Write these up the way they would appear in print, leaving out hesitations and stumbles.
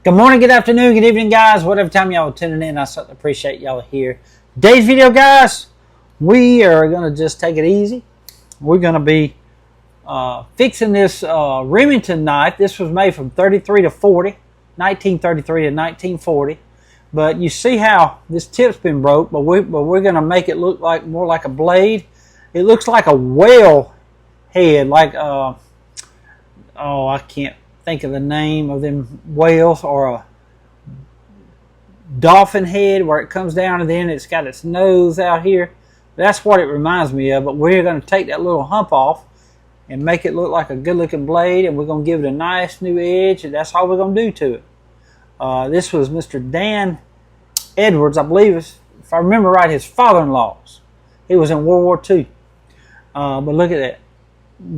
Good morning, good afternoon, good evening, guys. Whatever time y'all are tuning in, I certainly appreciate y'all here. Today's video, guys, we are going to just take it easy. We're going to be fixing this Remington knife. This was made from 33 to 40, 1933 to 1940. But you see how this tip's been broke, but we're going to make it look like more like a blade. It looks like a whale head, like oh, I can't think of the name of them whales, or a dolphin head where it comes down and then it's got its nose out here. That's what it reminds me of, but we're going to take that little hump off and make it look like a good looking blade, and we're going to give it a nice new edge, and that's all we're going to do to it. This was Mr. Dan Edwards, I believe, if I remember right, his father-in-law's. He was in World War II. But look at that.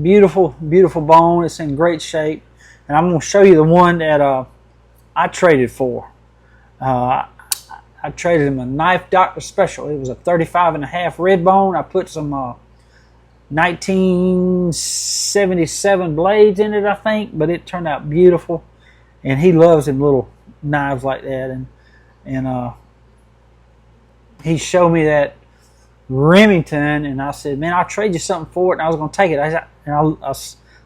Beautiful, beautiful bone. It's in great shape. And I'm going to show you the one that I traded for. I traded him a Knife Doctor Special. It was a 35.5 red bone. I put some 1977 blades in it, I think. But it turned out beautiful. And he loves them little knives like that. And he showed me that Remington, and I said, man, I'll trade you something for it, and I was going to take it. I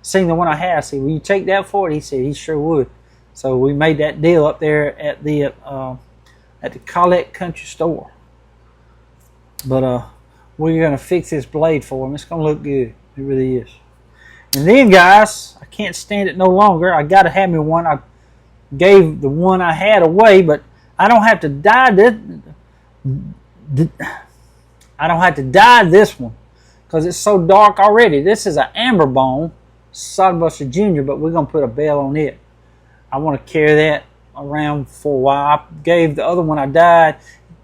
seen the one I had. I said, will you take that for it? He said he sure would. So we made that deal up there at the Collette Country Store. But we're going to fix this blade for him. It's going to look good. It really is. And then, guys, I can't stand it no longer. I got to have me one. I gave the one I had away, but I don't have to dye this. I don't have to dye this one because it's so dark already. This is an amber bone, Sodbuster Jr., but we're going to put a bell on it. I want to carry that around for a while. I gave the other one I dyed.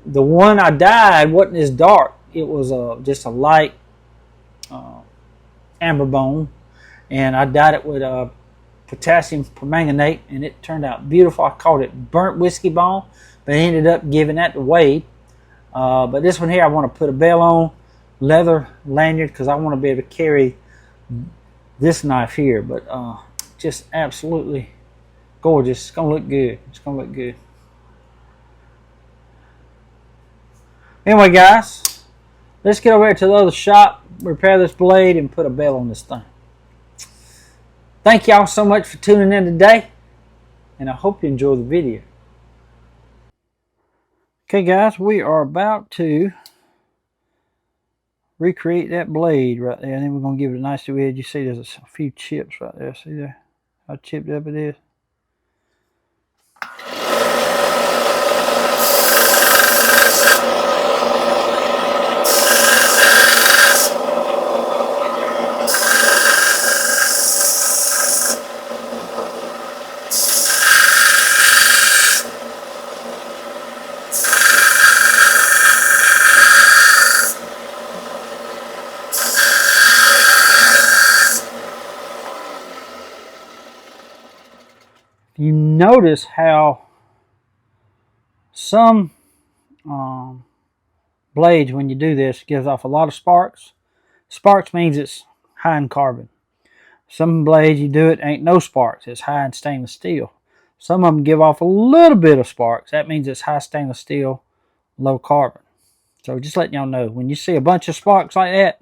The one I dyed wasn't as dark. It was just a light amber bone, and I dyed it with potassium permanganate, and it turned out beautiful. I called it burnt whiskey bone, but I ended up giving that to Wade. But this one here, I want to put a bell on, leather lanyard, because I want to be able to carry this knife here. But just absolutely gorgeous. It's going to look good. It's going to look good. Anyway, guys, let's get over here to the other shop, repair this blade, and put a bell on this thing. Thank y'all so much for tuning in today, and I hope you enjoy the video. Okay, guys, we are about to recreate that blade right there, and then we're going to give it a nice new edge. You see there's a few chips right there. See there? How chipped up it is? You notice how some blades, when you do this, gives off a lot of sparks. Sparks means it's high in carbon. Some blades, you do it, ain't no sparks. It's high in stainless steel. Some of them give off a little bit of sparks. That means it's high stainless steel, low carbon. So just letting y'all know, when you see a bunch of sparks like that,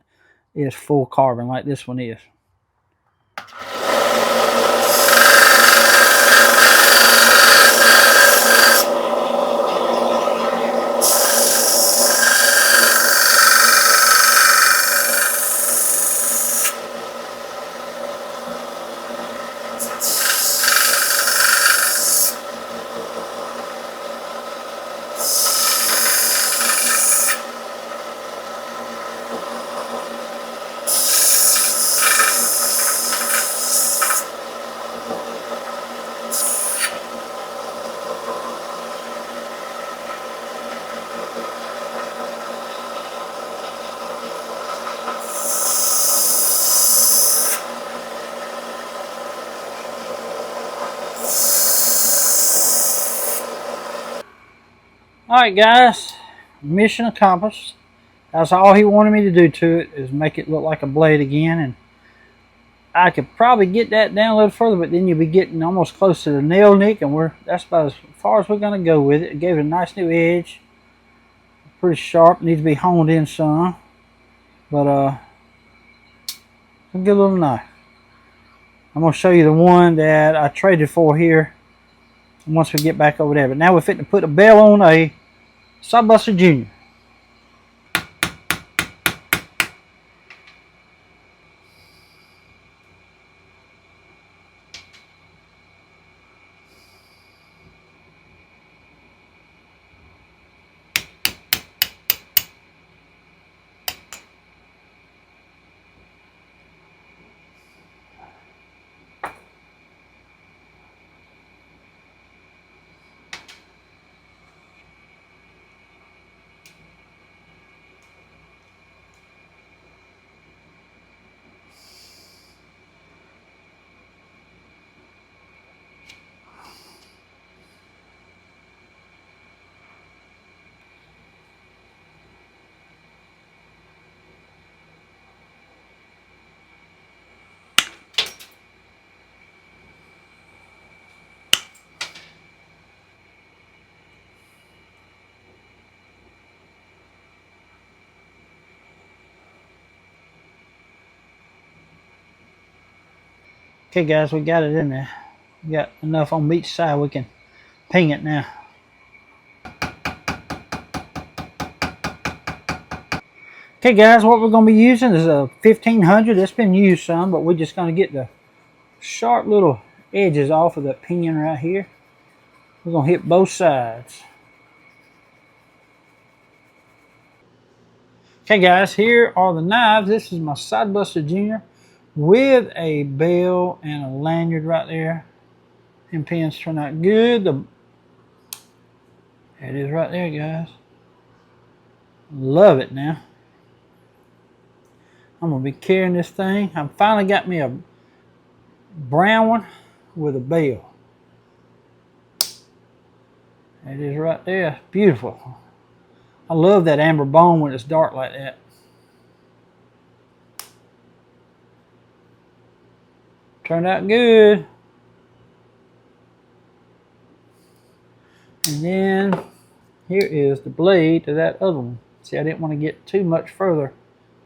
it's full carbon like this one is. Alright, guys, mission accomplished. That's all he wanted me to do to it, is make it look like a blade again. And I could probably get that down a little further, but then you'll be getting almost close to the nail nick, and that's about as far as we're going to go with it. It gave it a nice new edge. Pretty sharp. Needs to be honed in some. But it's a good little knife. I'm going to show you the one that I traded for here once we get back over there. But now we're fitting to put a bell on a Sodbuster Jr. Okay guys, we got it in there. We got enough on each side we can ping it now. Okay guys, what we're going to be using is a 1500. It's been used some, but we're just going to get the sharp little edges off of the pinion right here. We're going to hit both sides. Okay guys, here are the knives. This is my Sodbuster Jr. with a bell and a lanyard right there. And pins turn out good. There it is right there, guys. Love it now. I'm going to be carrying this thing. I finally got me a brown one with a bell. It is right there. Beautiful. I love that amber bone when it's dark like that. Turned out good. And then here is the blade to that other one. See, I didn't want to get too much further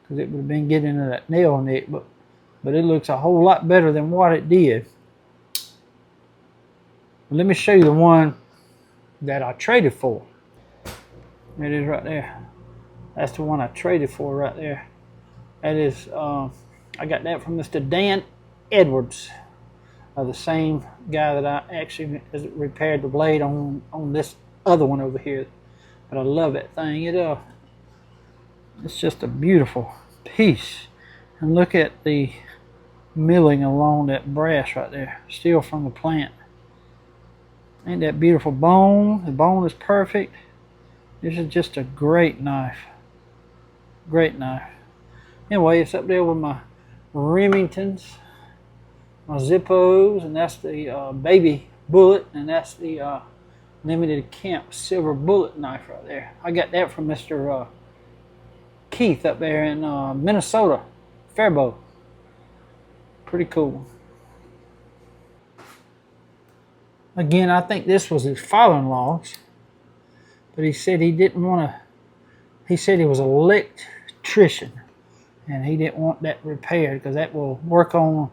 because it would have been getting into that nail nick, but it looks a whole lot better than what it did. Let me show you the one that I traded for. It is right there. That's the one I traded for right there. That is, I got that from Mr. Dan Edwards, the same guy that I actually repaired the blade on this other one over here. But I love that thing. It's just a beautiful piece. And look at the milling along that brass right there, still from the plant. Ain't that beautiful bone? The bone is perfect. This is just a great knife. Great knife. Anyway, it's up there with my Remingtons, my Zippos, and that's the baby bullet, and that's the limited camp silver bullet knife right there. I got that from Mr. Keith up there in Minnesota, Faribault. Pretty cool. Again, I think this was his father-in-law's, but he said he didn't want to. He said he was an electrician, and he didn't want that repaired because that will work on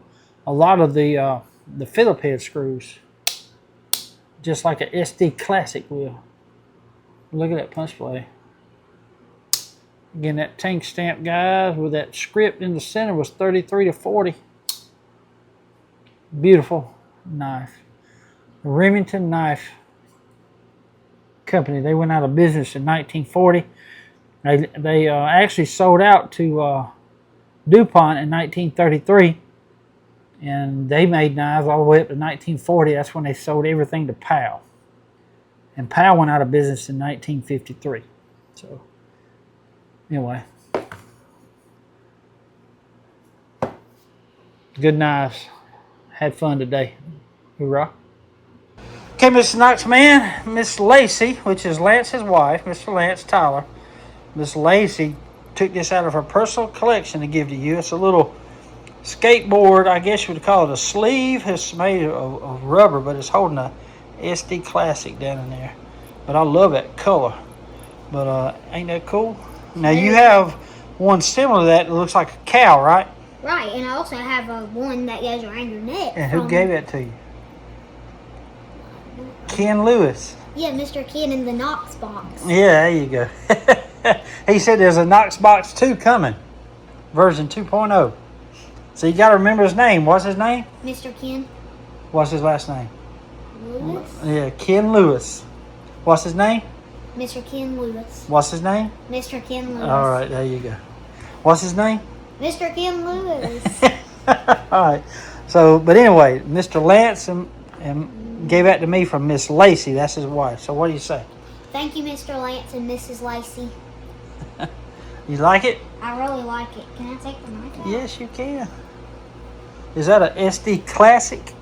a lot of the Phillip head screws, just like a SD Classic will. Look at that punch play. Again, that tank stamp, guys, with that script in the center was 33 to 40. Beautiful knife. The Remington Knife Company. They went out of business in 1940. They actually sold out to DuPont in 1933. And they made knives all the way up to 1940. That's when they sold everything to Powell. And Powell went out of business in 1953. So, anyway. Good knives. Had fun today. Hoorah. Okay, Mr. Knox man, Miss Lacie, which is Lance's wife, Mr. Lacie Tyler. Miss Lacie took this out of her personal collection to give to you. It's a little skateboard. I guess you would call it a sleeve. It's made of rubber, but it's holding a SD Classic down in there. But I love that color. But ain't that cool? Now you have one similar to that. It looks like a cow, right? Right, and I also have one that goes around your neck. And who gave that to you? Ken Lewis. Yeah, Mr. Ken in the Knox box. Yeah, there you go. He said there's a Knox box 2 coming, version 2.0. So you got to remember his name. What's his name? Mr. Ken What's his last name? Lewis. Yeah, Ken Lewis. What's his name? Mr. Ken Lewis. What's his name? Mr. Ken Lewis. All right, there you go. What's his name? Mr. Ken Lewis. All right. So, but anyway, Mr. Lance and gave that to me from Miss Lacie. That's his wife. So what do you say? Thank you, Mr. Lance and Mrs. Lacie. You like it? I really like it. Can I take the knife out? Yes, you can. Is that a SD Classic?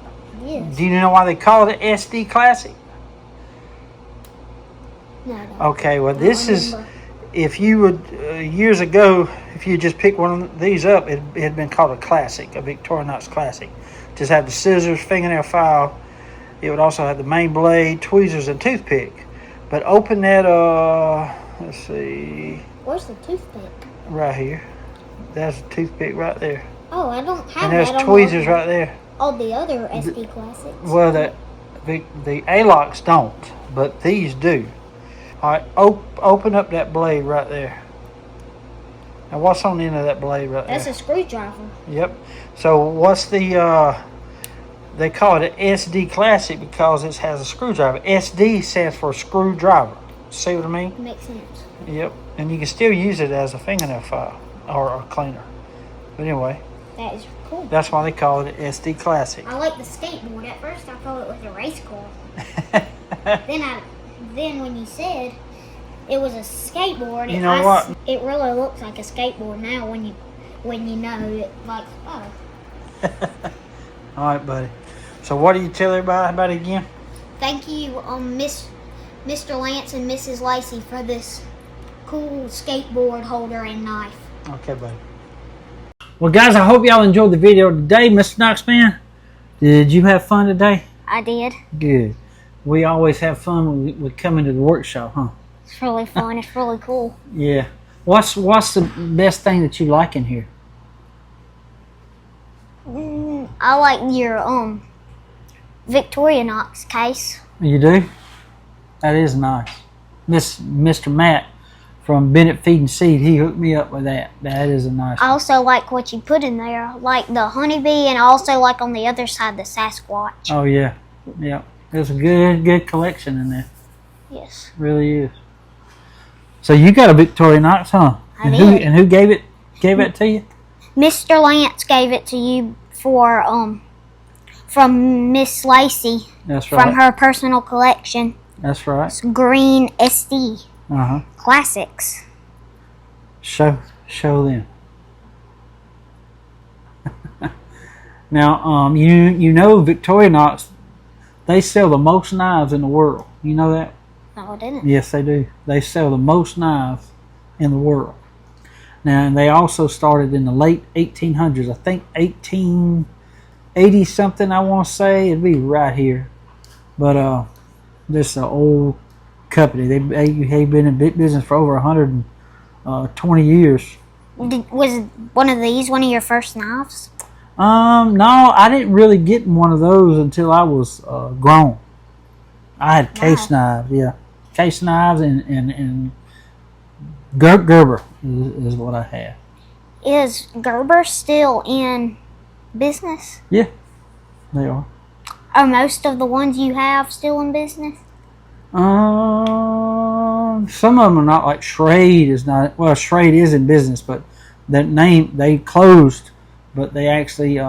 Yes. Do you know why they call it an SD Classic? No, I don't. Okay, well this is, if you would, years ago, if you just pick one of these up, it had been called a Classic, a Victorinox Classic. Just have the scissors, fingernail file. It would also have the main blade, tweezers, and toothpick. But open that, let's see. Where's the toothpick? Right here. That's a toothpick right there. Oh, I don't have And that. there's tweezers right there. All the other SD Classics. Well, the A-locks don't, but these do. All right, open up that blade right there. Now, what's on the end of that blade right there? That's a screwdriver. Yep. So, what's the, they call it an SD Classic because it has a screwdriver. SD stands for screwdriver. See what I mean? Makes sense. Yep. And you can still use it as a fingernail file or a cleaner. But anyway, That is cool. that's why they call it an SD Classic. I like the skateboard. At first, I thought it was a race car. Then when you said it was a skateboard, You know what? It really looks like a skateboard now when you know it. Like, oh, All right, buddy. So, what do you tell everybody about it again? thank you, Mr. Lance and Mrs. Lacie for this cool skateboard holder and knife. Okay, buddy. Well, guys, I hope y'all enjoyed the video today. Mr. Knox, man, did you have fun today? I did. Good. We always have fun when we come into the workshop, huh? It's really fun. It's really cool. Yeah. What's the best thing that you like in here? I like your Victorinox case. You do? That is nice. Mr. Matt from Bennett Feed and Seed, he hooked me up with that. That is a nice I one. also like what you put in there, like the honeybee, and also like on the other side the Sasquatch. Oh, yeah. Yeah. There's a good collection in there. Yes. Really is. So you got a Victorinox, huh? I did. Who gave it to you? Mr. Lance gave it to you for from Miss Lacie. That's right. From her personal collection. That's right. It's green SD Classics. Show them. Now, you know Victorinox, they sell the most knives in the world. You know that? No, I didn't. Yes, they do. They sell the most knives in the world. Now, and they also started in the late 1800s. I think 1880 something. I want to say it'd be right here. But this is an old company. They've been in big business for over 120 years. Was one of these one of your first knives? No, I didn't really get one of those until I was grown. I had case knives, yeah. Case knives and Gerber is what I had. Is Gerber still in business? Yeah, they are. Are most of the ones you have still in business? Some of them are not. Like Schrade is not. Well, Schrade is in business, but that name they closed. But they actually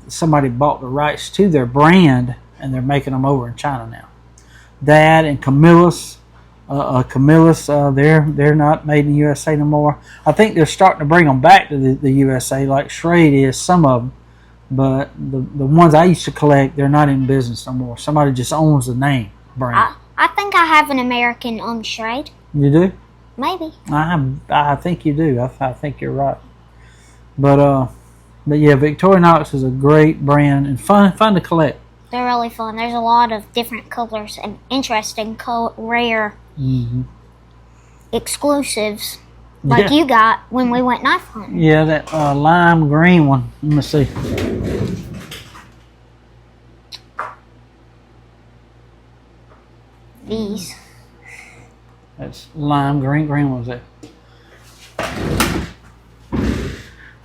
somebody bought the rights to their brand, and they're making them over in China now. That and Camillus, they're not made in the USA no more. I think they're starting to bring them back to the USA, like Schrade is, some of them. But the ones I used to collect, they're not in business no more. Somebody just owns the name brand. I think I have an American Schrade. You do? Maybe. I think you do. I think you're right. But But yeah, Victorinox is a great brand and fun to collect. They're really fun. There's a lot of different colors and interesting, rare exclusives like you got when we went knife hunting. Yeah, that lime green one. Let me see. These. That's lime green. Green was that?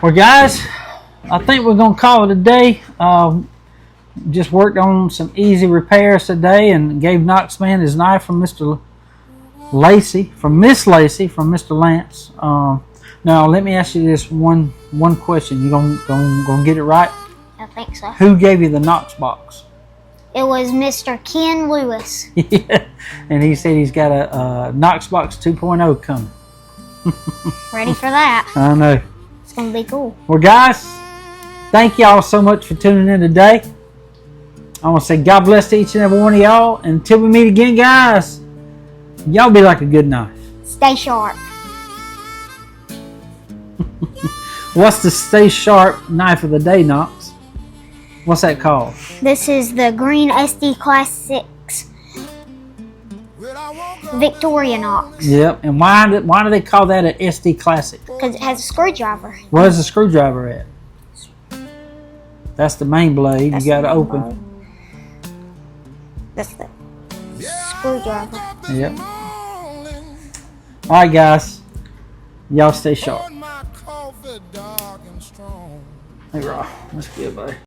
Well, guys, I think we're gonna call it a day. Just worked on some easy repairs today and gave Knox man his knife from Mr. Lacie, from Miss Lacie, from Mr. Lance. Now let me ask you this one question. You gonna get it right? I think so. Who gave you the Knox box? It was Mr. Ken Lewis. Yeah, and he said he's got a Knox box 2.0 coming. Ready for that? I know. It's gonna be cool. Well, guys, thank y'all so much for tuning in today. I want to say God bless to each and every one of y'all. Until we meet again, guys, y'all be like a good knife. Stay sharp. What's the stay sharp knife of the day, Knox? What's that called? This is the Green SD Classics Victorinox. Yep. And why do they call that an SD Classic? Because it has a screwdriver. Where's the screwdriver at? That's the main blade. That's you got to the main open. blade. That's the screwdriver. Yep. All right, guys. Y'all stay sharp. Hey, Rob. That's good, buddy.